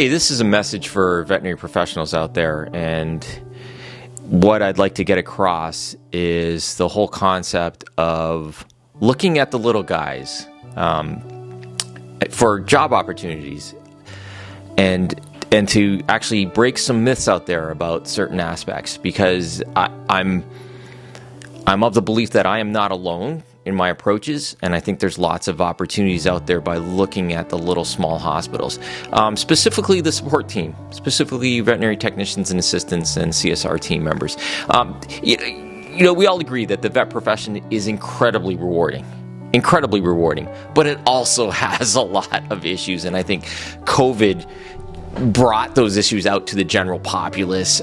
Hey, this is a message for veterinary professionals out there, and what I'd like to get across is the whole concept of looking at the little guys for job opportunities, and to actually break some myths out there about certain aspects, because I'm of the belief that I am not alone in my approaches, and I think there's lots of opportunities out there by looking at the little small hospitals, specifically the support team, specifically veterinary technicians and assistants and CSR team members. We all agree that the vet profession is incredibly rewarding, but it also has a lot of issues, and I think COVID brought those issues out to the general populace,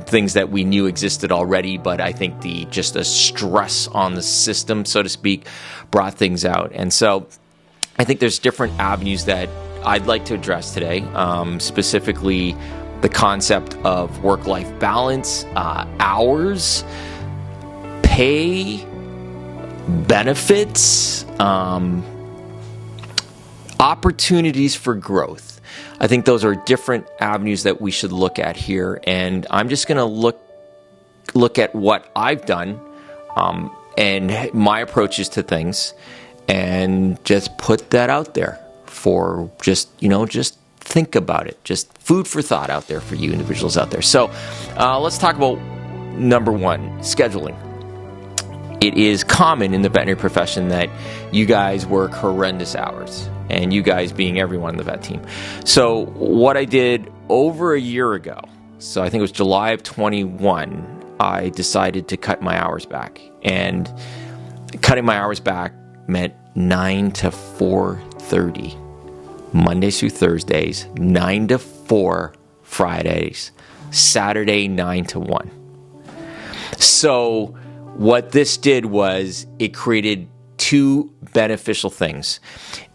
things that we knew existed already, but I think the stress on the system, so to speak, brought things out. And so I think there's different avenues that I'd like to address today, specifically the concept of work-life balance, hours, pay, benefits, opportunities for growth. I think those are different avenues that we should look at here, and I'm just going to look at what I've done and my approaches to things, and just put that out there for just think about it, just food for thought out there for you individuals out there. So let's talk about number one, scheduling. It is common in the veterinary profession that you guys work horrendous hours, and you guys being everyone on the vet team. So what I did over a year ago, so I think it was July of 21, I decided to cut my hours back. And cutting my hours back meant 9 to 4:30, Mondays through Thursdays, 9 to 4 Fridays, Saturday 9 to 1. So what this did was it created two beneficial things.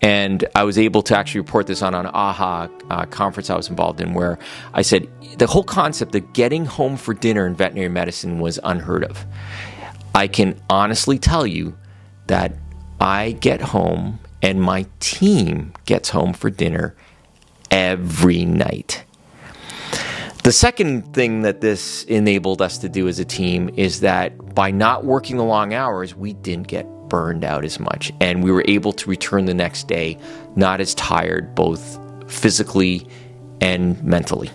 And I was able to actually report this on an AHA conference I was involved in, where I said the whole concept of getting home for dinner in veterinary medicine was unheard of. I can honestly tell you that I get home and my team gets home for dinner every night. The second thing that this enabled us to do as a team is that by not working the long hours, we didn't get burned out as much, and we were able to return the next day not as tired, both physically and mentally.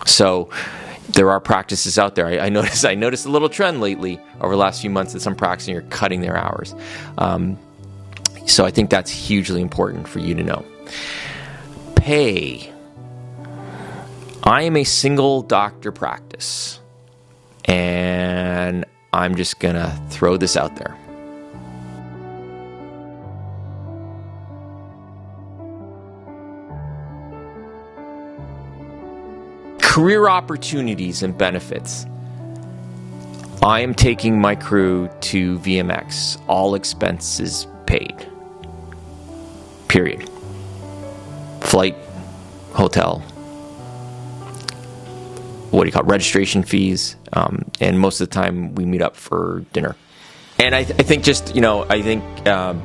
So there are practices out there. I noticed a little trend lately over the last few months that some practices are cutting their hours. So I think that's hugely important for you to know. Pay. I am a single doctor practice, and I'm just going to throw this out there. Career opportunities and benefits. I am taking my crew to VMX, all expenses paid. Period. Flight, hotel, registration fees, and most of the time we meet up for dinner. And I think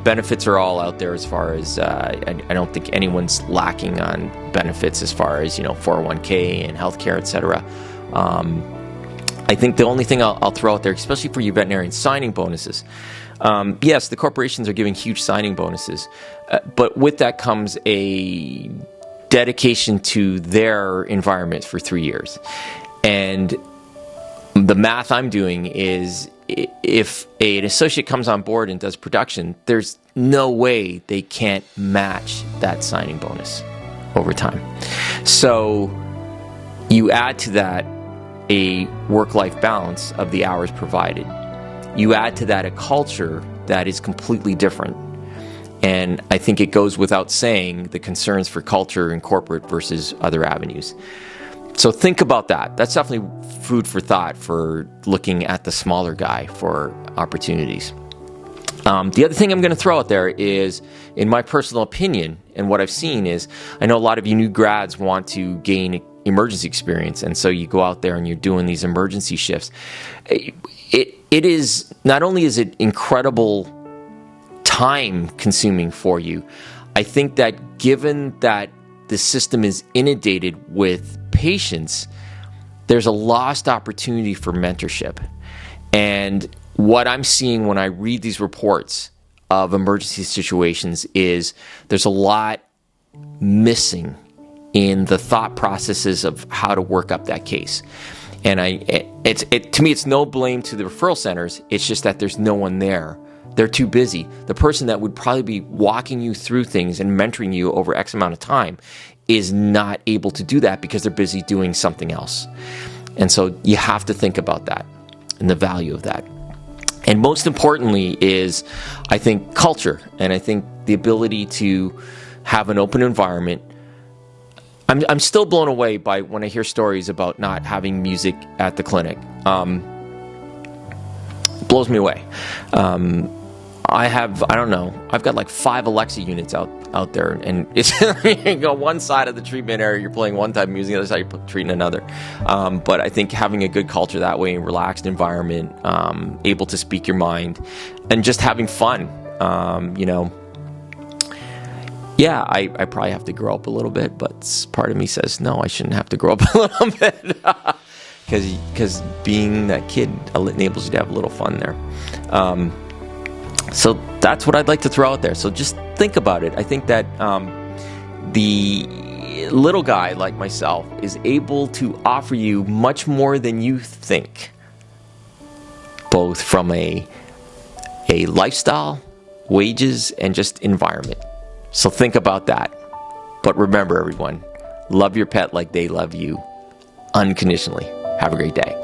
benefits are all out there as far as, I don't think anyone's lacking on benefits as far as, 401k and healthcare, etc. I think the only thing I'll throw out there, especially for you veterinarians, signing bonuses. Yes, the corporations are giving huge signing bonuses, but with that comes a dedication to their environment for 3 years. And the math I'm doing is, if an associate comes on board and does production, there's no way they can't match that signing bonus over time. So you add to that a work-life balance of the hours provided. You add to that a culture that is completely different. And I think it goes without saying the concerns for culture in corporate versus other avenues. So think about that. That's definitely food for thought for looking at the smaller guy for opportunities. The other thing I'm going to throw out there is, in my personal opinion, and what I've seen is, I know a lot of you new grads want to gain emergency experience, and so you go out there and you're doing these emergency shifts. It is, not only is it incredible time consuming for you, I think that given that the system is inundated with patients, there's a lost opportunity for mentorship. And what I'm seeing when I read these reports of emergency situations is there's a lot missing in the thought processes of how to work up that case. And to me, it's no blame to the referral centers. It's just that there's no one there. They're too busy. The person that would probably be walking you through things and mentoring you over X amount of time is not able to do that because they're busy doing something else. And so you have to think about that and the value of that. And most importantly is, I think, culture. And I think the ability to have an open environment. I'm still blown away by when I hear stories about not having music at the clinic. Blows me away. I've got like 5 Alexa units out there, and it's you go one side of the treatment area, you're playing one type of music, the other side you're treating another. But I think having a good culture that way, relaxed environment, able to speak your mind, and just having fun, Yeah, I probably have to grow up a little bit, but part of me says, no, I shouldn't have to grow up a little bit. Because being that kid enables you to have a little fun there. So that's what I'd like to throw out there. So just think about it. I think that the little guy like myself is able to offer you much more than you think, both from a lifestyle, wages, and just environment. So think about that. But remember, everyone, love your pet like they love you unconditionally. Have a great day.